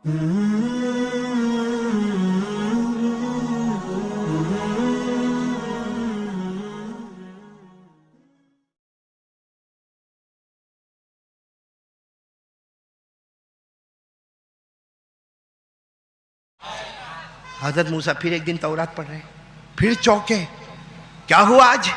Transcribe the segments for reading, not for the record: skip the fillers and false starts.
हजरत मूसा फिर एक दिन तौरात पढ़ रहे, फिर चौंके, क्या हुआ आज?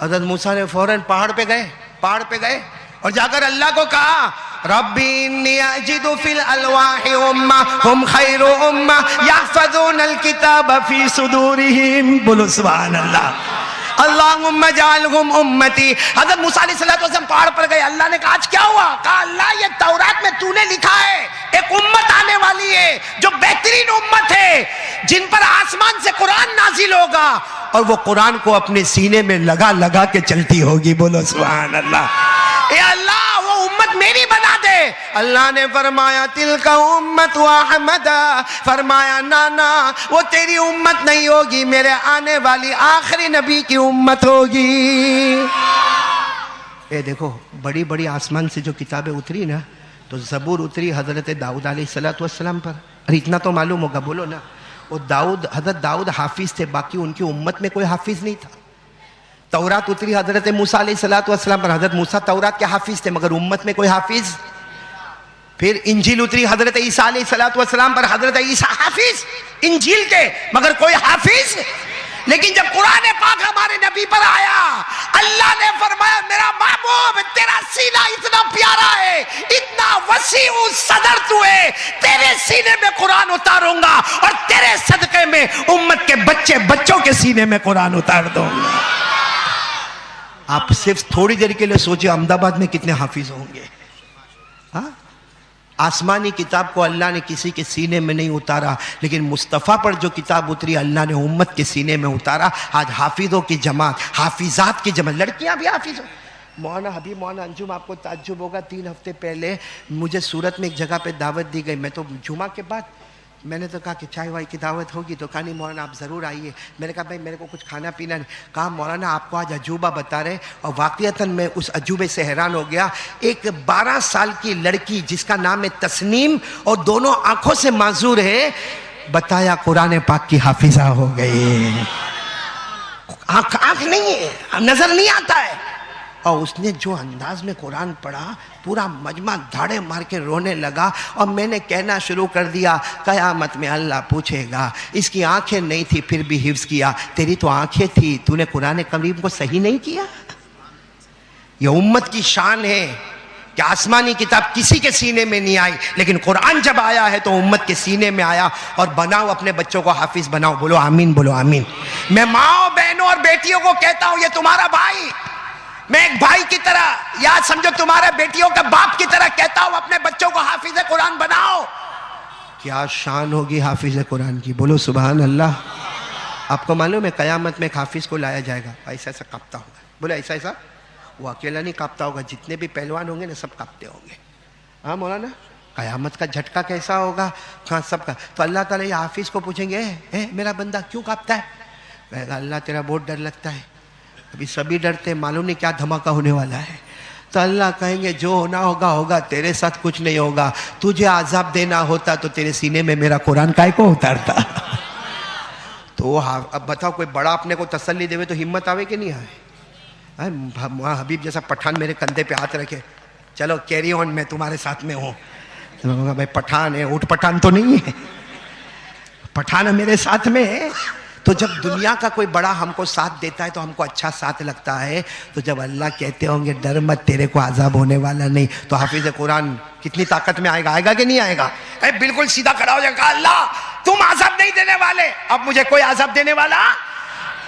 हजरत मूसा ने फौरन पहाड़ पे गए और जाकर अल्लाह को कहा, रब्बी इन्नी अजिदु फिल अलवाहि उम्मा हुम खैरु उम्मा यहफज़ूनल किताब फी सुदूरिहिम। बोलो सुभान अल्लाह। अल्लाहुम्मा जअलहुम उम्मती। हजरत मूसा अलैहिस्सलातु वस्सलाम पहाड़ पर गए, अल्लाह ने कहा आज क्या हुआ? कहा अल्लाह ये तौरात में तूने लिखा है एक उम्मत आने वाली है जो बेहतरीन उम्मत है, जिन पर आसमान से कुरान नाजिल होगा और वो कुरान को अपने सीने में लगा लगा के चलती होगी। बोलो सुभान अल्लाह। ए अल्लाह वो उम्मत मेरी बना दे। अल्लाह ने फरमाया तिलका उम्मत व अहमदा, फरमाया ना ना वो तेरी उम्मत नहीं होगी, मेरे आने वाली आखिरी नबी की उम्मत होगी। ये देखो बड़ी बड़ी आसमान से जो किताबें उतरी ना, तो ज़बूर उतरी हज़रत दाऊद अलैहिस्सलाम पर। अरे इतना तो मालूम होगा, बोलो ना। वो हज़रत दाऊद हाफिज थे, बाकी उनकी उम्मत में कोई हाफिज नहीं था। तौरात उतरी हज़रत मूसा अलैहिस्सलाम पर, हज़रत मूसा तौरात के हाफिज थे मगर उम्मत में कोई हाफिज। फिर इंजील उतरी हज़रत ईसा अलैहिस्सलाम पर, हज़रत ईसा हाफिज इंजील के मगर कोई हाफिज। लेकिन जब कुरान पाक हमारे नबी पर आया, अल्लाह ने फरमाया मेरा महबूब तेरा सीना इतना प्यारा है, इतना वसीउ सदर तू है, तेरे सीने में कुरान उतारूंगा और तेरे सदके में उम्मत के बच्चों के सीने में कुरान उतार दूंगा। आप सिर्फ थोड़ी देर के लिए सोचिए अहमदाबाद में कितने हाफिज होंगे। हाँ, आसमानी किताब को अल्लाह ने किसी के सीने में नहीं उतारा, लेकिन मुस्तफ़ा पर जो किताब उतरी अल्लाह ने उम्मत के सीने में उतारा। आज हाफिजों की जमात, हाफिजात की जमात, लड़कियां भी हाफिज हो। मौलाना हबीब, मौलाना अंजुम, आपको ताज्जुब होगा 3 हफ्ते पहले मुझे सूरत में एक जगह पे दावत दी गई। मैं तो जुमा के बाद मैंने तो कहा कि चाय वाय की दावत होगी, तो कहा नहीं मौलाना आप ज़रूर आइए। मैंने कहा भाई मेरे को कुछ खाना पीना नहीं। कहा मौलाना आपको आज अजूबा बता रहे, और वाक़ियतन मैं उस अजूबे से हैरान हो गया। एक 12 साल की लड़की जिसका नाम है तस्नीम और दोनों आंखों से माजूर है, बताया कुरान पाक की हाफिजा हो गई। आंख नहीं है, नजर नहीं आता है, और उसने जो अंदाज में कुरान पढ़ा पूरा मजमा धाड़े मार के रोने लगा। और मैंने कहना शुरू कर दिया कयामत में अल्लाह पूछेगा इसकी आंखें नहीं थी फिर भी हिफ्ज किया, तेरी तो आंखें थी, तूने कुरान करीम को सही नहीं किया। ये उम्मत की शान है कि आसमानी किताब किसी के सीने में नहीं आई, लेकिन कुरान जब आया है तो उम्मत के सीने में आया। और बनाओ अपने बच्चों को हाफिज बनाओ। बोलो आमीन, बोलो आमीन। मैं माओ बहनों और बेटियों को कहता हूं ये तुम्हारा भाई, मैं एक भाई की तरह, याद समझो तुम्हारे बेटियों का बाप की तरह कहता हूं अपने बच्चों को हाफिज कुरान बनाओ। क्या शान होगी हाफिज कुरान की। बोलो सुभान अल्लाह। आपको मालूम है कयामत में एक हाफिज को लाया जाएगा, ऐसा ऐसा कांपता होगा। बोले ऐसा ऐसा, वो अकेला नहीं कांपता होगा, जितने भी पहलवान होंगे ना सब कांपते होंगे। हाँ मौलाना, कयामत का झटका कैसा होगा? हाँ सबका। तो अल्लाह ताला ये हाफिज को पूछेंगे मेरा बंदा क्यों कांपता है? अल्लाह तेरा बहुत डर लगता है। अभी सभी डरते, मालूम नहीं क्या धमाका होने वाला है। तो अल्लाह कहेंगे जो होना होगा होगा, तेरे साथ कुछ नहीं होगा। तुझे आजाब देना होता तो तेरे सीने में मेरा कुरान काय को उतारता। तो अब बताओ कोई बड़ा अपने को तसल्ली देवे तो हिम्मत आवे कि नहीं आवे? हबीब जैसा पठान मेरे कंधे पे हाथ रखे, चलो कैरी ऑन, मैं तुम्हारे साथ में हूँ। तो भाई पठान है, ऊँट पठान तो नहीं है, पठान मेरे साथ में है। तो जब दुनिया का कोई बड़ा हमको साथ देता है तो हमको अच्छा साथ लगता है। तो जब अल्लाह कहते होंगे डर मत, तेरे को आज़ाब होने वाला नहीं, तो हाफिज कुरान कितनी ताकत में आएगा? आएगा कि नहीं आएगा? बिल्कुल सीधा खड़ा हो जाएगा, अल्लाह तुम आज़ाब नहीं देने वाले, अब मुझे कोई आज़ाब देने वाला?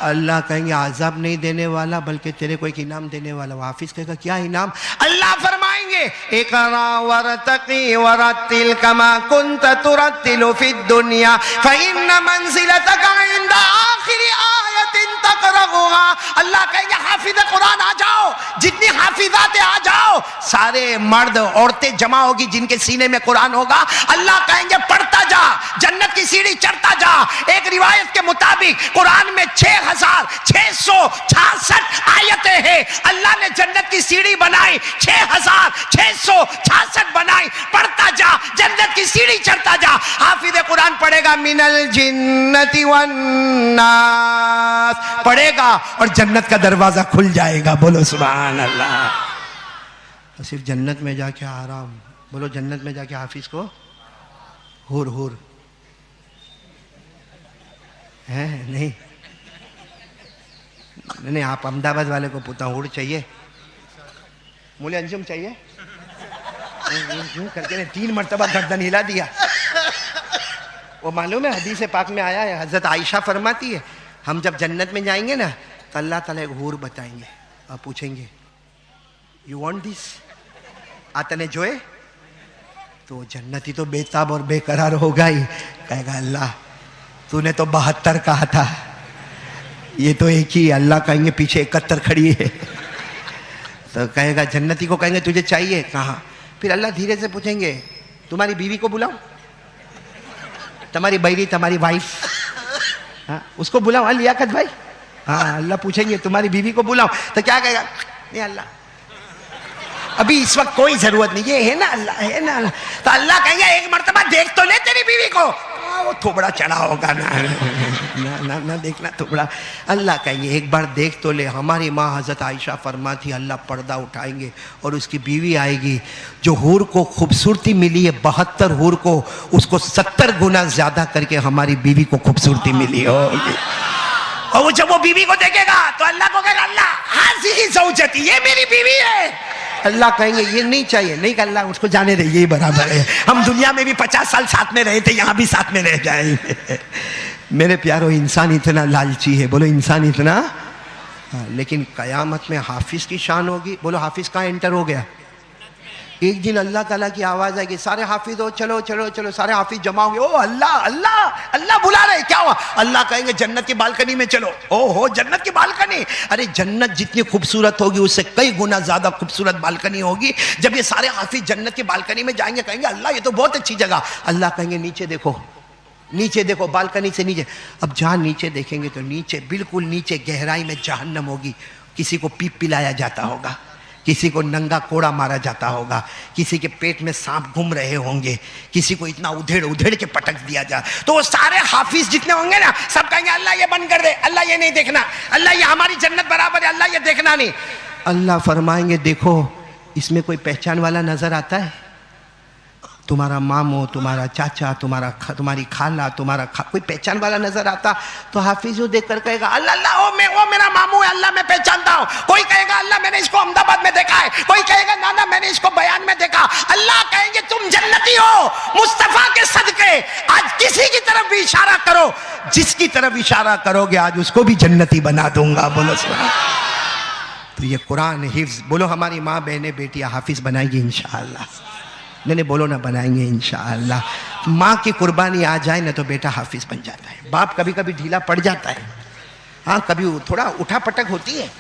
अल्लाह कहेंगे आज़ाब नहीं देने वाला बल्कि तेरे को एक इनाम देने वाला। वो हाफिज कहेगा क्या इनाम? अल्लाह फरमाएंगे इक़रा वरतक़ी वरत्तिल कमा कुन्त तुरत्तिलु फिद दुनिया फ़इन्न मंज़िलतक इंद आखिरी आयतिन तक़रऊहा, अल्लाह कहेंगे हाफिज कुरान आ जाओ, जितनी हाफिजाते आ जाओ, सारे मर्द औरतें जमा होगी जिनके सीने में कुरान होगा। अल्लाह कहेंगे पढ़ता जा, जन्नत की सीढ़ी चढ़ता जा। एक रिवायत के मुताबिक कुरान में 6666 आयतें हैं। अल्लाह ने जन्नत की सीढ़ी बनाई, 6666 बनाई। पढ़ता जा, जन्नत की सीढ़ी चढ़ता जा। हाफिज कुरान पढ़ेगा, मिनल जिन्नति वन्नास पढ़ेगा और जन्नत का दरवाजा खुल जाएगा। बोलो सुभान अल्लाह। तो सिर्फ जन्नत में जाके आराम, बोलो जन्नत में जाके हाफिज को हुर हुर है नहीं नहीं, आप अहमदाबाद वाले को पूछा हुर चाहिए, मूल्य अंजुम चाहिए करके ने 3 मरतबा गर्दन हिला दिया। वो मालूम है हदीस पाक में आया है, हजरत आयशा फरमाती है हम जब जन्नत में जाएंगे ना तो अल्लाह ताला एक हूर बताएंगे और पूछेंगे यू वांट दिस, आतने जोए, तो जन्नती तो बेताब और बेकरार होगा ही, कहेगा अल्लाह तूने तो 72 कहा था, ये तो एक ही। अल्लाह कहेंगे पीछे 71 खड़ी है। तो कहेगा जन्नती को कहेंगे तुझे चाहिए कहाँ, फिर अल्लाह धीरे से पूछेंगे तुम्हारी बीवी को बुलाओ, तुम्हारी बैरी, तुम्हारी वाइफ, हाँ उसको बुलाओ, हाँ लियाकत भाई, हाँ अल्लाह पूछेंगे तुम्हारी बीवी को बुलाओ, तो क्या कहेगा नहीं अल्लाह अभी इस वक्त कोई जरूरत नहीं, ये है ना अल्लाह, है ना अल्लाह। तो अल्लाह कहेंगे एक मर्तबा देख तो ले तेरी बीवी को, वो थोबड़ा चढ़ा होगा ना ना ना, ना देखना थोबड़ा। अल्लाह कहेंगे एक बार देख तो ले। हमारी माँ हजरत आयशा फरमाती अल्लाह पर्दा उठाएंगे और उसकी बीवी आएगी, जो हूर को खूबसूरती मिली है 72 हूर को, उसको 70 गुना ज्यादा करके हमारी बीवी को खूबसूरती मिली होगी। और वो जब वो बीवी को देखेगा तो अल्लाह को कहेगा अल्लाह हाज़िही ज़ौजती, ये मेरी बीवी है। अल्लाह कहेंगे ये नहीं चाहिए, नहीं कि अल्लाह उसको जाने दे, यही बराबर है, हम दुनिया में भी 50 साल साथ में रहे थे, यहाँ भी साथ में रह जाएंगे। मेरे प्यारो इंसान इतना लालची है, बोलो इंसान इतना, लेकिन कयामत में हाफिज की शान होगी। बोलो हाफिज कहाँ एंटर हो गया? एक दिन अल्लाह ताला की आवाज आएगी, सारे हाफिज हो चलो चलो चलो, सारे हाफिज जमा होंगे। ओ अल्लाह अल्लाह अल्लाह बुला रहे, क्या हुआ? अल्लाह कहेंगे जन्नत की बालकनी में चलो। ओ हो जन्नत की बालकनी, अरे जन्नत जितनी खूबसूरत होगी उससे कई गुना ज्यादा खूबसूरत बालकनी होगी। जब ये सारे हाफिज जन्नत की बालकनी में जाएंगे कहेंगे अल्लाह ये तो बहुत अच्छी जगह। अल्लाह कहेंगे नीचे देखो, नीचे देखो, बालकनी से नीचे। अब जहाँ नीचे देखेंगे तो नीचे, बिल्कुल नीचे गहराई में जहन्नम होगी। किसी को पीप पिलाया जाता होगा, किसी को नंगा कोड़ा मारा जाता होगा, किसी के पेट में सांप घूम रहे होंगे, किसी को इतना उधेड़ उधेड़ के पटक दिया जाए। तो वो सारे हाफिज जितने होंगे ना सब कहेंगे अल्लाह ये बंद कर दे, अल्लाह ये नहीं देखना, अल्लाह ये हमारी जन्नत बराबर है, अल्लाह ये देखना नहीं। अल्लाह फरमाएंगे देखो इसमें कोई पहचान वाला नजर आता है? तुम्हारा मामो, तुम्हारा चाचा, तुम्हारी खाला, कोई पहचान वाला नजर आता? तो हाफिजो देखकर कहेगा अल्लाह अल्लाह वो मेरा मामू है, अल्लाह मैं पहचानता हूँ। कोई कहेगा अल्लाह मैंने इसको अहमदाबाद में देखा है, कोई कहेगा ना ना मैंने इसको बयान में देखा। अल्लाह कहेंगे तुम जन्नती हो मुस्तफा के सदके, आज किसी की तरफ भी इशारा करो, जिसकी तरफ इशारा करोगे आज उसको भी जन्नती बना दूंगा। बोलो सुभान। तो ये कुरान हिफ्ज, बोलो हमारी माँ बहनें बेटियां हाफिज बनाएंगी इंशाअल्लाह। नहीं बोलो ना बनाएंगे इंशाअल्लाह। माँ की कुर्बानी आ जाए ना तो बेटा हाफिज बन जाता है। बाप कभी कभी ढीला पड़ जाता है, हाँ कभी थोड़ा उठा पटक होती है,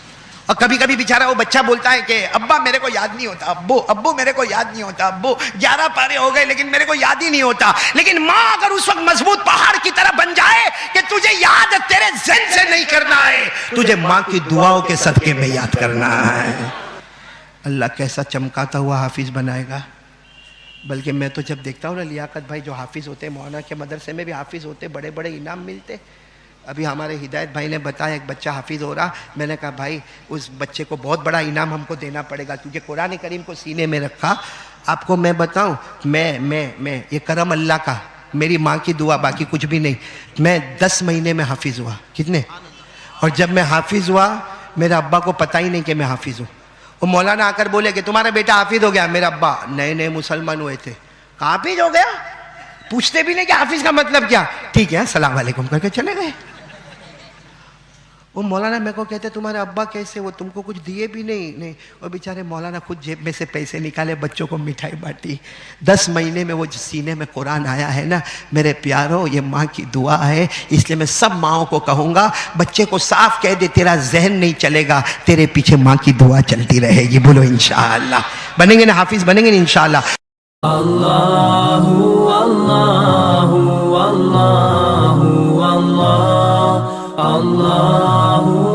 और कभी कभी बेचारा वो बच्चा बोलता है कि अब्बा मेरे को याद नहीं होता, अब्बू अब्बू मेरे को याद नहीं होता, अब्बू 11 पारे हो गए लेकिन मेरे को याद ही नहीं होता। लेकिन माँ अगर उस वक्त मजबूत पहाड़ की तरह बन जाए कि तुझे याद तेरे ज़हन से नहीं करना है, तुझे माँ की दुआओं के सदके में याद करना है। अल्लाह कैसा चमकाता हुआ हाफिज बनाएगा। बल्कि मैं तो जब देखता हूँ ना लियाकत भाई जो हाफिज़ होते हैं, मौलाना के मदरसे में भी हाफिज़ होते, बड़े बड़े इनाम मिलते। अभी हमारे हिदायत भाई ने बताया एक बच्चा हाफिज़ हो रहा, मैंने कहा भाई उस बच्चे को बहुत बड़ा इनाम हमको देना पड़ेगा क्योंकि कुरान करीम को सीने में रखा। आपको मैं बताऊँ, मैं ये करम अल्लाह का, मेरी माँ की दुआ, बाकी कुछ भी नहीं। मैं 10 महीने में हाफिज़ हुआ। कितने? और जब मैं हाफिज़ हुआ मेरे अब्बा को पता ही नहीं कि मैं हाफिज़ हूँ। वो मौलाना आकर बोले कि तुम्हारा बेटा हाफिज हो गया। मेरा अब्बा नए नए मुसलमान हुए थे, हाफिज हो गया? पूछते भी नहीं कि हाफिज का मतलब क्या। ठीक है सलाम वालेकुम करके चले गए। वो मौलाना मेरे को कहते तुम्हारे अब्बा कैसे, वो तुमको कुछ दिए भी नहीं। और बेचारे मौलाना खुद जेब में से पैसे निकाले, बच्चों को मिठाई बांटी। 10 महीने में वो जो सीने में कुरान आया है ना, मेरे प्यारो ये माँ की दुआ है। इसलिए मैं सब माँओं को कहूँगा, बच्चे को साफ कह दे तेरा जहन नहीं चलेगा, तेरे पीछे माँ की दुआ चलती रहेगी। बोलो इंशाअल्लाह बनेंगे ना हाफिज, बनेंगे ना इंशाअल्लाह। अल्लाहु अल्लाहु अल्लाहु अल्लाह अल्लाहु